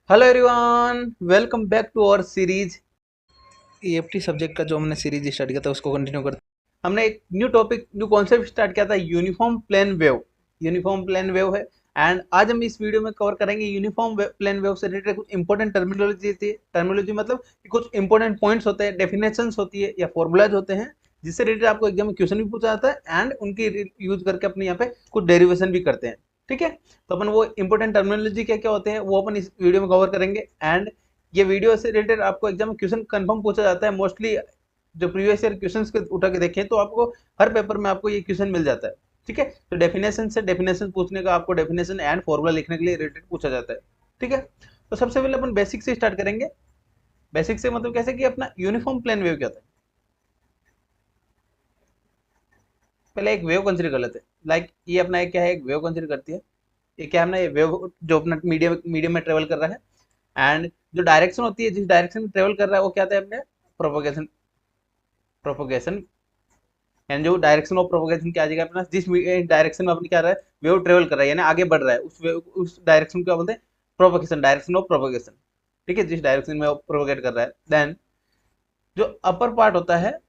Hello everyone, welcome back to our series. EFT subject का जो हमने सीरीज स्टार्ट किया था उसको कंटिन्यू करते हैं। हमने एक new topic, new concept start किया था, uniform plane wave. Uniform plane wave है एंड आज हम इस वीडियो में कवर करेंगे यूनिफॉर्म प्लेन वेव से रिलेटेड कुछ इंपॉर्टेंट टर्मिनोलॉजी थी। टर्मिनोलॉजी मतलब कि कुछ इंपॉर्टेंट पॉइंट्स होते हैं, डेफिनेशंस होती है या फॉर्मूलाज होते हैं जिससे रिलेटेड आपको एग्जाम में क्वेश्चन भी पूछा जाता है एंड उनकी यूज करके अपने यहाँ पे कुछ डेरिवेशन भी करते हैं। ठीक है, तो अपन वो इंपॉर्टेंट टर्मिनोलॉजी क्या क्या होते हैं वो अपन इस वीडियो में कवर करेंगे एंड ये वीडियो से रिलेटेड आपको एग्जाम में क्वेश्चन कंफर्म पूछा जाता है। मोस्टली जो प्रीवियस ईयर क्वेश्चंस के उठा के देखें तो आपको हर पेपर में आपको ये क्वेश्चन मिल जाता है। ठीक है, तो डेफिनेशन से डेफिनेशन पूछने का आपको डेफिनेशन एंड फॉर्मूला लिखने के लिए रिलेटेड पूछा जाता है। ठीक है, तो सबसे पहले अपन बेसिक से स्टार्ट करेंगे। बेसिक से मतलब कैसे कि अपना यूनिफॉर्म प्लेन वेव क्या होता है। पहले एक वेव कंसिडर कर लेते हैं। लाइक ये अपना एक क्या है, एक वेव कंसिडर करती है। ये क्या है अपना, ये वेव जो अपना मीडियम मीडियम में ट्रेवल कर रहा है एंड जो डायरेक्शन होती है, जिस डायरेक्शन में ट्रेवल कर रहा है वो क्या होता है अपने प्रोपोगेशन। प्रोपोगेशन एंड जो डायरेक्शन ऑफ प्रोपोगेशन क्या आ जाएगा अपना, जिस डायरेक्शन में अपनी क्या रहा है वेव ट्रेवल कर रहा है यानी आगे बढ़ रहा है, उस डायरेक्शन को क्या बोलते हैं, प्रोपोगेशन, डायरेक्शन ऑफ प्रोपोगेशन। ठीक है, जिस डायरेक्शन में प्रोपोगेट कर रहा है। देन जो अपर पार्ट होता है,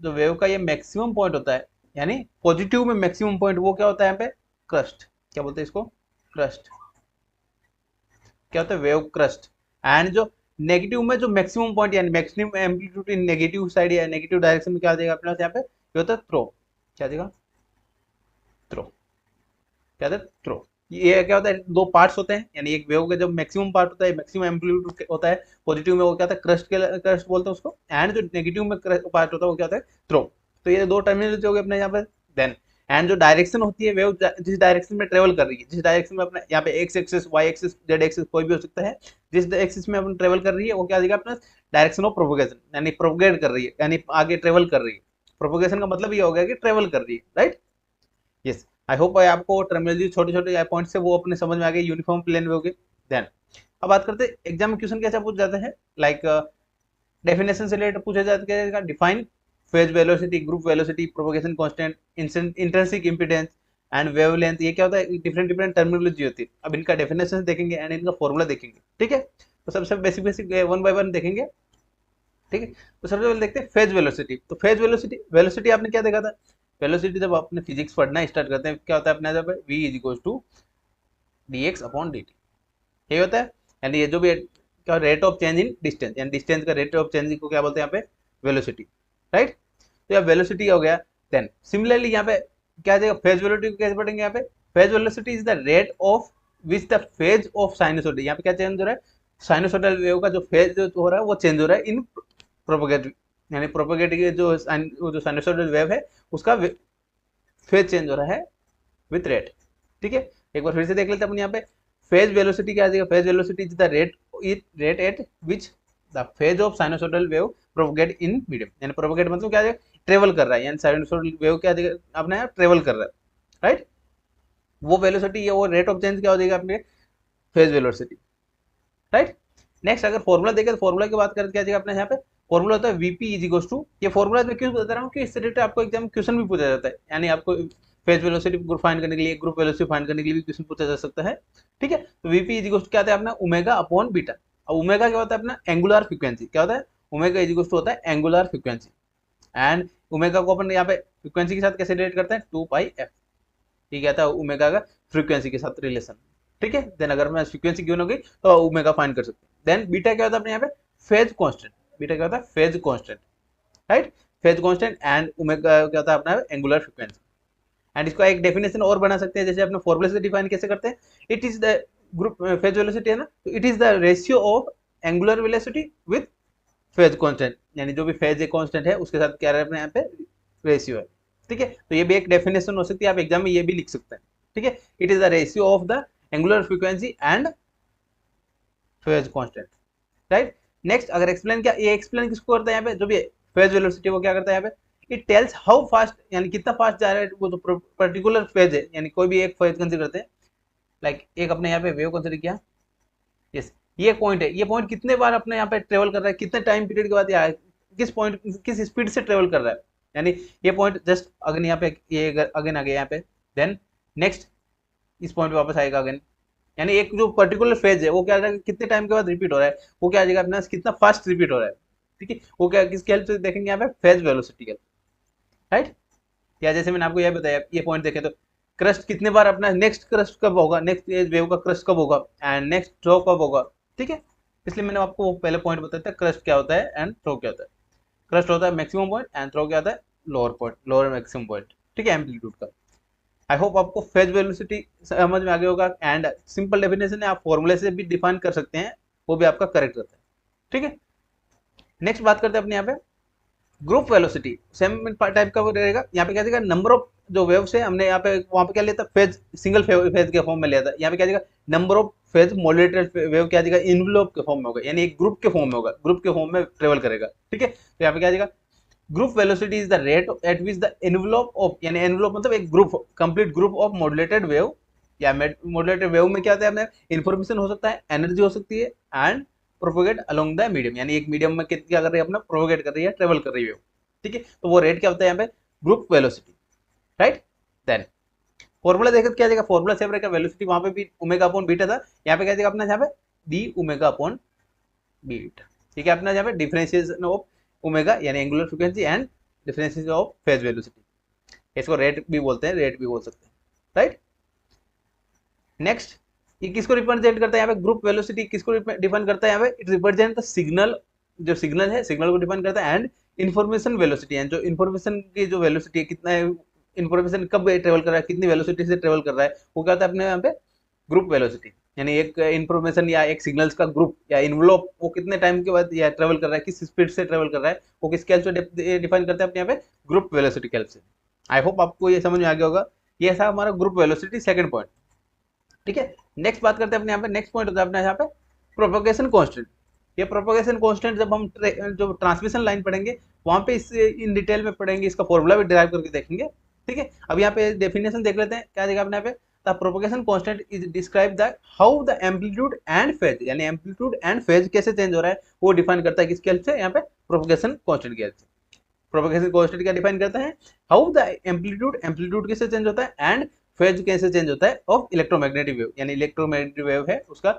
जो वेव का ये मैक्सिमम पॉइंट होता है, यानी पॉजिटिव में मैक्सिमम पॉइंट, वो क्या होता है यहाँ पे, क्रस्ट। क्या बोलते हैं इसको, क्रस्ट। क्या होता है, वेव क्रस्ट। एंड जो नेगेटिव में जो मैक्सिमम पॉइंट यानी मैक्सिमम एम्पलीट्यूड इन नेगेटिव साइड या नेगेटिव डायरेक्शन में क्या आ जाएगा अपने पास यहाँ पे, ये होता है थ्रो। क्या आ जाएगा, थ्रो। क्या होता है, थ्रो। ये क्या होता है, दो पार्ट्स होते हैं, यानी एक वेव का जब मैक्सिमम पार्ट होता है, मैक्सिमम एम्पलीट्यूड होता है पॉजिटिव में, वो क्या होता है क्रस्ट के, क्रस्ट बोलते हैं उसको। एंड जो नेगेटिव में पार्ट होता है वो क्या होता है, थ्रो। तो ये दो टर्मिनोलॉजी हो गए अपने यहाँ पे। देन एंड जो डायरेक्शन होती है, वेव जिस डायरेक्शन में ट्रेवल कर रही है, जिस डायरेक्शन में अपने यहाँ पे X axis, Y axis, Z axis कोई भी हो सकता है, जिस एक्सिस में अपन ट्रेवल कर रही है वो क्या देगा अपना, डायरेक्शन ऑफ प्रोपोगेशन, यानी प्रोपोगेट कर रही है, यानी आगे ट्रेवल कर रही है। प्रोपोगेशन का मतलब ये हो गया कि ट्रेवल कर रही है, राइट। यस, आई होप आपको टर्मिनोलॉजी छोटे छोटे पॉइंट से वो अपने समझ में आ गए, यूनिफॉर्म प्लेन वेव के। देन अब बात करते हैं एग्जाम में क्वेश्चन कैसे पूछ जाते हैं। लाइक डेफिनेशन से रिलेटेड पूछा जाता है, define phase velocity, group velocity, propagation constant, intrinsic impedance and wavelength. ये क्या होता है, डिफरेंट डिफरेंट टर्मिनोलॉजी होती है। अब इनका डेफिनेशन देखेंगे एंड इनका फॉर्मूला देखेंगे। ठीक है, तो सबसे basic basic one by one देखेंगे। ठीक है, तो सबसे पहले देखते हैं फेज वेलोसिटी। तो फेज वेलोसिटी, वेलोसिटी आपने क्या देखा था, वेलोसिटी जब आपने फिजिक्स पढ़ना स्टार्ट करते हैं क्या होता है अपने, जब v is equal to D X upon D T, यही होता है। यानी ये जो भी क्या, rate of change in distance, यानी डिस्टेंस का रेट ऑफ चेंज को क्या बोलते हैं यहाँ पे, वेलोसिटी, राइट। तो यह वेलोसिटी हो गया। देन सिमिलरली यहाँ पे क्या आ जाएगा, फेज वेलोसिटी को कैसे पढ़ेंगे यहाँ पे, phase velocity is the rate of which the phase of sinusoid, यहाँ पे क्या चेंज हो रहा है, साइनसोइडल वेव का जो फेज जो हो रहा है वो चेंज हो रहा है इन प्रोपोगेट, यानी प्रोपोगेट के जो साइनसोइडल वेव है उसका फेज चेंज हो रहा है विथ रेट। ठीक है, एक बार फिर से देख लेते हैं अपन यहाँ पे, फेज वेलोसिटी क्या आ जाएगा, phase velocity is the rate at which the phase of sinusoidal wave propagate in medium, यानी प्रोपोगेट मतलब क्या आ जाएगा, ट्रेवल कर रहा है, यानी साइनसोइडल वेव क्या आ जाएगा अपने यहाँ ट्रेवल कर रहा है, राइट। वो वेलोसिटी या वो रेट ऑफ चेंज क्या हो जाएगा अपने, फेज वेलोसिटी, राइट। नेक्स्ट अगर फॉर्मूला देखें तो फॉर्मूला की बात करें क्या जाएगा अपने यहाँ पे, फॉर्मूला होता है वीपी इज इक्वल टू, ये फॉर्मूला मैं क्यों बता रहा हूँ कि इससे रिलेटेड आपको एग्जाम क्वेश्चन भी पूछा जाता है, यानी आपको फेज वेलोसिटी ग्रुप फाइंड करने के लिए, ग्रुप वेलोसिटी फाइंड करने के लिए भी क्वेश्चन पूछा जा सकता है। ठीक है, तो वीपी इज इक्वल टू क्या आता है अपना, ओमेगा अपॉन बीटा। अब ओमेगा क्या होता है अपना, एंगुलर फ्रीक्वेंसी। क्या होता है, ओमेगा इज इक्वल टू होता है एंगुलर फ्रीक्वेंसी। एंड ओमेगा को अपन यहाँ पे फ्रीक्वेंसी के साथ कैसे रिलेट करते हैं, 2 पाई एफ। ठीक है, था ओमेगा का फ्रीक्वेंसी के साथ रिलेशन। ठीक है, देन अगर मैं फ्रीक्वेंसी गिवन होगी तो ओमेगा फाइंड कर सकते हैं। देन बीटा क्या होता है अपने यहाँ पे, फेज कांस्टेंट। बीटा क्या होता है, phase constant, right. Phase constant and omega क्या होता है अपना, एंगुलर फ्रीक्वेंसी। एंड इसको एक डेफिनेशन और बना सकते हैं, जैसे अपने फॉर्मूले से डिफाइन कैसे करते हैं, it is the group phase velocity है ना, तो it is the ratio of angular velocity with phase constant, यानी जो भी फेज कांस्टेंट है उसके साथ क्या है अपने यहाँ पे रेशियो है। ठीक है, तो ये भी एक डेफिनेशन हो सकती है, आप एग्जाम में ये भी लिख सकते हैं। ठीक है, it is the ratio of the angular frequency and phase constant, right. Next अगर एक्सप्लेन, क्या ये एक्सप्लेन किसको करता है यहाँ पे, जो भी फेज वेलोसिटी वो क्या करता है यहाँ पे, इट टेल्स हाउ फास्ट, यानी कितना फास्ट जा रहा है वो जो पर्टिकुलर फेज है, यानी कोई भी एक फेज कंसीडर करते हैं। लाइक एक अपने यहाँ पे वेव कंसीडर किया, यस, ये पॉइंट है, ये पॉइंट कितने बार अपने यहाँ पे ट्रेवल कर रहा है, कितने टाइम पीरियड के बाद ये किस पॉइंट किस स्पीड से ट्रेवल कर रहा है, यानी ये पॉइंट जस्ट अगेन यहाँ पे, ये अगेन आ गया यहाँ पे। देन नेक्स्ट इस पॉइंट पे वापस आएगा अगेन, यानी एक जो पर्टिकुलर फेज है वो क्या जाएगा, कितने टाइम के बाद रिपीट हो रहा है, वो क्या आ जाएगा अपना, कितना फास्ट रिपीट हो रहा है। ठीक है, वो क्या किसकी हेल्प से देखेंगे यहाँ पे, फेज वेलोसिटी के, राइट। या जैसे मैंने आपको यह बताया, ये पॉइंट देखें तो क्रस्ट कितने बार अपना, नेक्स्ट क्रस्ट कब होगा, नेक्स्ट वेव का क्रस्ट कब होगा, एंड नेक्स्ट थ्रो कब होगा। ठीक है, इसलिए मैंने आपको पहले पॉइंट बताया था क्रस्ट क्या होता है एंड थ्रो क्या होता है। क्रस्ट होता है मैक्सिमम पॉइंट एंड थ्रो क्या होता है, lower point, lower maximum point. ठीक है, एम्पलीट्यूड का। आई होप आपको फेज वेलोसिटी समझ में आ गया होगा, एंड सिंपल डेफिनेशन है, आप फॉर्मूले से भी डिफाइन कर सकते हैं, वो भी आपका करेक्ट रहता है। ठीक है, नेक्स्ट बात करते हैं अपने यहाँ पे ग्रुप वेलोसिटी। सेम टाइप का वो रहेगा, यहाँ पे क्या देगा, नंबर ऑफ जो वेव्स है, हमने यहाँ पे वहाँ पे क्या लिया था, फेज सिंगल फेज के फॉर्म में लिया था, यहाँ पे क्या देगा, number of phase modulated wave क्या देगा, इनवेलप के फॉर्म में होगा, यानी एक ग्रुप के फॉर्म में होगा, ग्रुप के फॉर्म में ट्रेवल करेगा। ठीक है, तो यहाँ पे क्या देगा, group velocity is the rate at which the envelope of, यानी एनवेलप मतलब एक group, complete group of modulated wave, या मॉड्यूलेटेड वेव में क्या होता है, अपने इन्फॉर्मेशन हो सकता है, एनर्जी हो सकती है, and propagate along the medium, यानी एक मीडियम में क्या कर रही है, अपना प्रोपोगेट कर रही है, ट्रेवल कर रही है। ठीक है, तो वो रेट क्या होता है यहाँ पे, group velocity, right. Then formula देखो क्या जाएगा, फॉर्मूला सेम रहेगा, वेलोसिटी वहां पे भी ओमेगा अपॉन बीटा था, यहाँ पे क्या जाएगा अपना, यहाँ पे डी ओमेगा अपॉन बीटा। ठीक है, अपना यहाँ पे डिफरेंशिएशन ऑफ ओमेगा यानी angular frequency and differentiation of phase velocity, इसको रेट भी बोलते हैं, रेट भी बोल सकते हैं, राइट। नेक्स्ट, ये किसको रिप्रेजेंट करता है, यहाँ पे ग्रुप वेलोसिटी किसको डिफाइन करता है, यहाँ पे इट रिप्रेजेंट द सिग्नल, जो सिग्नल है, सिग्नल को डिफाइन करता है, एंड इन्फॉर्मेशन वेलोसिटी, एंड जो इन्फॉर्मेशन की जो वेलोसिटी है, कितना इन्फॉर्मेशन कब ट्रेवल कर रहा है, कितनी वेलोसिटी से ट्रेवल कर रहा है, वो क्या होता है अपने यहाँ पे ग्रुप वेलोसिटी, यानी एक इन्फॉर्मेशन या एक सिग्नल्स का ग्रुप या इन्वलॉप वो कितने टाइम के बाद या ट्रेवल कर रहा है, किस स्पीड से ट्रेवल कर रहा है, वो किस हेल्प से डिफाइन करते हैं अपने यहाँ पे, ग्रुप वेलोसिटी के हेल्प से। आई होप आपको ये समझ में आ गया होगा, ये था हमारा ग्रुप वेलोसिटी सेकंड पॉइंट। ठीक है, नेक्स्ट बात करते हैं अपने यहाँ पे, नेक्स्ट पॉइंट होता है अपने यहाँ पे प्रोपोगेशन कांस्टेंट। ये प्रोपोगेशन कांस्टेंट जब हम जो ट्रांसमिशन लाइन पढ़ेंगे वहां पे इस इन डिटेल में पढ़ेंगे, इसका फॉर्मूला भी डिराइव करके देखेंगे। ठीक है, अब यहाँ पे डेफिनेशन देख लेते हैं, क्या देगा अपने यहाँ पे, the propagation constant is describe the how the amplitude and phase, यानी एम्पलीट्यूड एंड फेज कैसे चेंज हो रहा है, वो डिफाइन करता है किसके हेल्प से, यहाँ पे प्रोपोगेशन कांस्टेंट की हेल्प से। प्रोपोगेशन कांस्टेंट क्या डिफाइन करता है, हाउ द एम्पलीट्यूड, एम्पलीट्यूड कैसे चेंज होता है, एंड फेज कैसे चेंज होता है ऑफ इलेक्ट्रोमैग्नेटिक वेव, यानी इलेक्ट्रोमैग्नेटिक वेव है उसका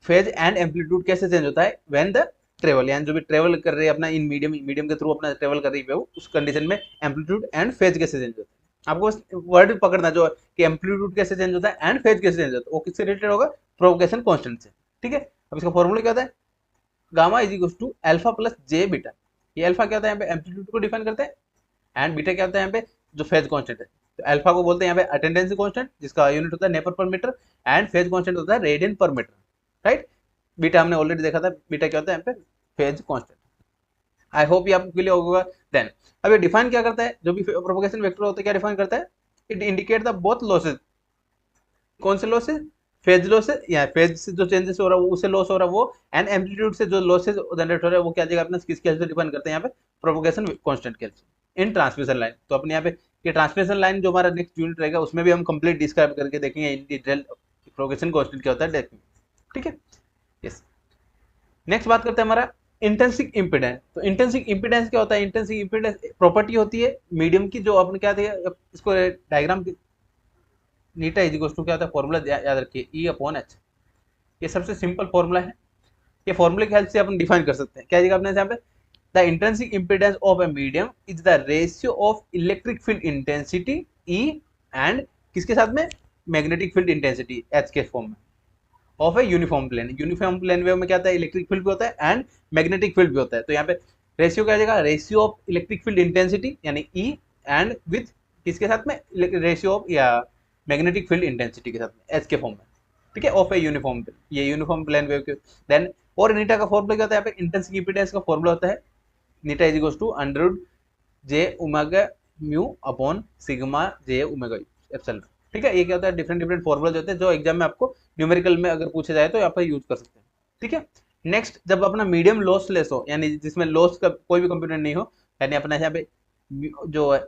फेज एंड एम्पलीट्यूड कैसे चेंज होता है व्हेन द ट्रेवल, यानी जो भी ट्रेवल कर रही है अपना इन मीडियम के थ्रू अपना ट्रेवल कर रही है उस कंडीशन में एम्पलीट्यूड एंड फेज कैसे चेंज होता है। आपको बस वर्ड पकड़ना जो कि एम्पलीट्यूड कैसे चेंज होता है एंड फेज कैसे चेंज होता है, वो किससे रिलेटेड होगा, प्रोपोगेशन कांस्टेंट से। ठीक है, अब इसका फॉर्मूला क्या होता है, gamma is equal to alpha plus J beta. ये अल्फा क्या होता है, यहाँ पे एम्पलीट्यूड को डिफाइन करता है, एंड बीटा क्या होता है यहाँ पे, जो फेज कांस्टेंट है। तो अल्फा को बोलते हैं यहाँ पे अटेंडेंस कांस्टेंट, जिसका यूनिट होता है नेपर पर मीटर, एंड फेज कांस्टेंट होता है रेडियन पर मीटर, राइट। बीटा हमने ऑलरेडी देखा था, बीटा क्या होता है यहाँ पे, फेज कांस्टेंट। आई होप ये आपको क्लियर होगा। देन अब ये डिफाइन क्या करता है, जो भी प्रोपोगेशन वेक्टर होता है क्या डिफाइन करता है, it indicate the both losses, कौन से लॉसेज, फेज लॉसेज, या फेज से जो चेंजेस हो रहा है उससे लॉस हो रहा है वो, एंड एम्पलीट्यूड से जो लॉसेज जनरेट हो रहा है वो क्या जाएगा अपना, किसके हेल्प से डिफाइन करते हैं यहाँ पे, प्रोपोगेशन कांस्टेंट के हेल्प से इन ट्रांसमिशन लाइन। तो अपने यहाँ पे ये ट्रांसमिशन लाइन जो हमारा नेक्स्ट यूनिट रहेगा उसमें भी हम कंप्लीट डिस्क्राइब करके देखेंगे इन डिटेल प्रोपोगेशन कांस्टेंट क्या होता है देखेंगे। ठीक है, यस। नेक्स्ट बात करते हैं हमारा इंटेंसिक इम्पीडेंस। तो इंटेंसिक इम्पीडेंस क्या होता है, इंटेंसिक इम्पीडेंस प्रॉपर्टी होती है मीडियम की, जो अपने क्या दिया इसको diagram eta is equal to क्या होता है, फॉर्मूला याद रखिए ई अपॉन एच। ये सबसे सिंपल फॉर्मूला है, ये फॉर्मूले की हेल्प से अपन डिफाइन कर सकते हैं। क्या दिया अपने यहाँ पे, the intrinsic impedance of a medium is the ratio of electric field intensity E and किसके साथ में, मैग्नेटिक फील्ड इंटेंसिटी एच के फॉर्म में of a uniform plane. Uniform plane wave में क्या होता है, इलेक्ट्रिक फील्ड भी होता है एंड मैग्नेटिक फील्ड भी होता है। तो यहाँ पे रेशियो क्या जाएगा, ratio of electric field intensity यानी ई एंड विथ किसके साथ में, रेशियो ऑफ या मैग्नेटिक फील्ड इंटेंसिटी के साथ में एच के फॉर्म में। ठीक है, ऑफ ए यूनिफॉर्म, ये यूनिफॉर्म प्लेन वेव के। देन और नीटा का फॉर्मूला क्या होता है, यहाँ पे इंटेंसिक इम्पीडेंस का फॉर्मूला होता है eta is equal to under j omega mu upon sigma j omega epsilon. ठीक है, ये क्या होता है, डिफरेंट डिफरेंट फॉर्मूला होते हैं जो एग्जाम में आपको न्यूमेरिकल में अगर पूछे जाए तो यहाँ पर यूज कर सकते हैं। ठीक है, नेक्स्ट जब अपना मीडियम लॉसलेस हो, यानी जिसमें लॉस का कोई भी कंपोनेंट नहीं हो, यानी अपना यहाँ पे जो है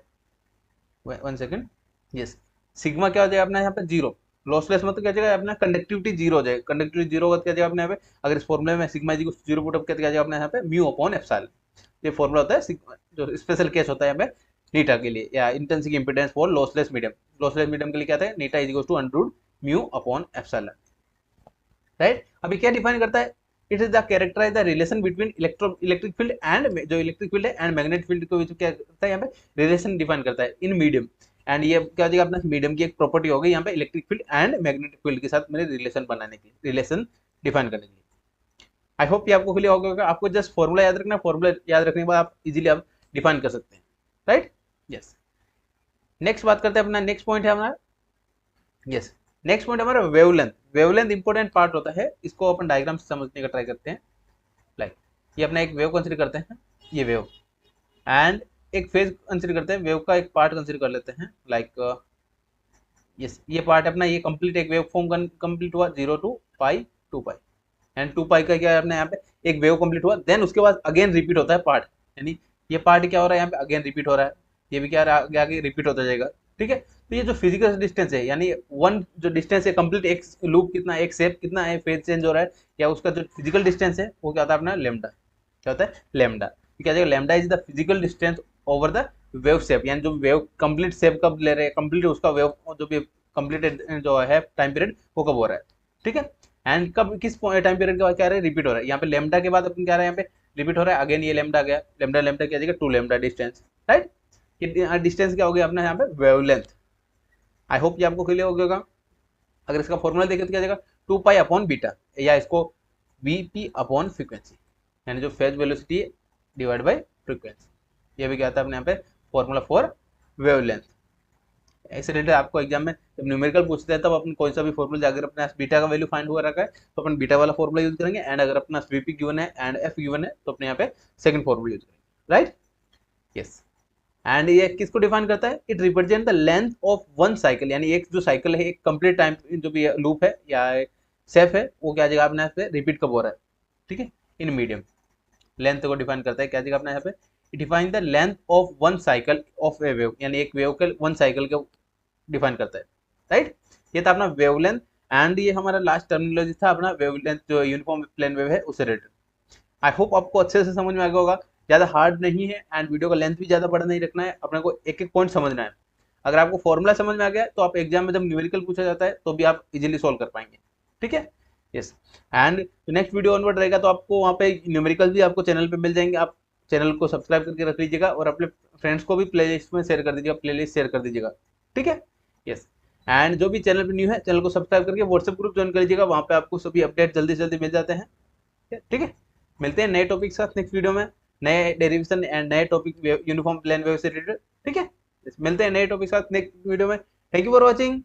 1 सेकेंड, यस, सिग्मा क्या हो जाएगा अपना यहाँ पे जीरो, लॉसलेस मतलब क्या जाएगा अपना कंडक्टिविटी जीरो हो जाएगा, कंडक्टिविटी जीरो होगा क्या जाएगा अपने यहाँ पे, अगर इस फॉर्मूले में सिग्मा जी को जीरो पुट अप क्या जाएगा अपने यहाँ पे म्यू अपॉन एप्सिलॉन। ये फॉर्मूला होता है जो स्पेशल केस होता है यहाँ पे नीटा के लिए, या intrinsic impedance for lossless medium. Lossless medium के लिए क्या था, eta is equal to under mu upon epsilon, right. अभी क्या डिफाइन करता है, it is the characterize the relation between electric field and जो इलेक्ट्रिक फील्ड है एंड मैग्नेटिक फील्ड को क्या करता है, यहाँ पे रिलेशन डिफाइन करता है इन मीडियम। एंड ये क्या हो जाएगा अपना मीडियम की एक प्रॉपर्टी होगी यहाँ पे electric field and magnetic field के साथ मेरे रिलेशन बनाने के लिए, रिलेशन डिफाइन करने के लिए। आई होप ये आपको क्लियर हो गया। आपको जस्ट फॉर्मूला याद रखना, फॉर्मूला याद रखने के बाद आप इजीली आप डिफाइन कर सकते हैं, राइट। यस, नेक्स्ट बात करते हैं अपना, नेक्स्ट पॉइंट है हमारा, यस नेक्स्ट पॉइंट हमारा वेवलेंथ। वेवलेंथ इंपॉर्टेंट पार्ट होता है, इसको अपन डायग्राम से समझने का ट्राई करते हैं। लाइक ये अपना एक वेव कंसीडर करते हैं, ये वेव, एंड एक फेज कंसीडर करते हैं, वेव का एक पार्ट कंसीडर कर लेते हैं। लाइक यस, ये पार्ट अपना ये कंप्लीट एक वेव फॉर्म कंप्लीट हुआ 0 to पाई 2 पाई, एंड 2 पाई का क्या है अपने यहाँ पे एक वेव कंप्लीट हुआ, देन उसके बाद अगेन रिपीट होता है पार्ट, यानी ये पार्ट क्या हो रहा है यहाँ पे अगेन रिपीट हो रहा है, ये भी क्या आगे आगे रिपीट होता जाएगा, ठीक है। तो ये जो फिजिकल डिस्टेंस है, यानी वन जो डिस्टेंस है कंप्लीट एक लूप कितना, एक शेप कितना है, फेज चेंज हो रहा है, या उसका जो फिजिकल डिस्टेंस है वो क्या होता है अपना लेमडा, क्या होता है लेमडा। क्या जाएगा, lambda is the physical distance over the wave shape, यानी जो वेव कंप्लीट शेप कब ले रहे हैं, कंप्लीट उसका वेव जो भी कंप्लीटेड जो है टाइम पीरियड वो कब हो रहा है, ठीक है। एंड कब किस टाइम पीरियड के बाद क्या रहा है, रिपीट हो रहा है। यहाँ पे लेमडा के बाद अपन क्या रहा है, यहाँ पे रिपीट हो रहा है, अगेन ये लेमडा गया, लेमडा लेमडा क्या जाएगा 2 लेमडा डिस्टेंस, राइट। ये डिस्टेंस क्या हो गया अपना यहाँ पे वेवलेंथ। आई होप ये आपको क्लियर हो गया होगा। अगर इसका फॉर्मूला देखें तो क्या जाएगा 2 पाई अपॉन बीटा, या इसको वीपी अपॉन फ्रीक्वेंसी, यानी जो फेज वेलोसिटी है डिवाइड बाय फ्रीक्वेंसी, ये भी क्या आता है अपने यहाँ पे फॉर्मूला फॉर वेवलेंथ। ऐसे रिलेटेड आपको एग्जाम में जब न्यूमेरिकल पूछते हैं तब अपन कोई सा भी फॉर्मूला, अगर अपने बीटा का वैल्यू फाइंड हुआ रखा है तो अपन बीटा वाला फॉर्मूला यूज करेंगे, एंड अगर अपना वीपी गिवन है एंड एफ गिवन है तो अपने यहाँ पे सेकंड फॉर्मूला यूज करेंगे, राइट। यस, एंड ये किसको डिफाइन करता है, it represent the length of one cycle, यानी एक जो साइकिल है, एक कंप्लीट टाइम जो भी लूप है या सेफ है, वो क्या जगह अपने यहाँ पे रिपीट कब हो रहा है, ठीक है, इन मीडियम। लेंथ को डिफाइन करता है क्या जगह अपने यहाँ पे define the length of one cycle of A wave, यानी एक वेव के वन साइकिल के डिफाइन करता है, राइट। ये था अपना वेवलेंथ, एंड ये हमारा लास्ट टर्मिनोलॉजी था अपना वेवलेंथ जो यूनिफॉर्म प्लेन वेव है उससे रिलेटेड। आई होप आपको अच्छे से समझ में आ गया होगा, ज़्यादा हार्ड नहीं है, एंड वीडियो का लेंथ भी ज़्यादा बड़ा नहीं रखना है, अपने को एक एक पॉइंट समझना है। अगर आपको फॉर्मूला समझ में आ गया तो आप एग्जाम में जब न्यूमेरिकल पूछा जाता है तो भी आप इजीली सॉल्व कर पाएंगे, ठीक है। Yes, and next video onward रहेगा तो आपको वहाँ पे न्यूमेरिकल भी आपको चैनल पे मिल जाएंगे, आप चैनल को सब्सक्राइब करके रख लीजिएगा और अपने फ्रेंड्स को भी प्लेलिस्ट में शेयर कर दीजिएगा, प्लेलिस्ट शेयर कर दीजिएगा, ठीक है। यस, एंड जो भी चैनल पे न्यू है चैनल को सब्सक्राइब करके व्हाट्सएप ग्रुप ज्वाइन कर लीजिएगा, वहाँ पे आपको सभी अपडेट जल्दी से जल्दी मिल जाते हैं, ठीक है। मिलते हैं नए टॉपिक के साथ नेक्स्ट वीडियो में, नए डेरिवेशन एंड नए टॉपिक यूनिफॉर्म प्लेन वेव से रिलेटेड, ठीक है। मिलते हैं नए टॉपिक के साथ नेक्स्ट वीडियो में। Thank you for watching.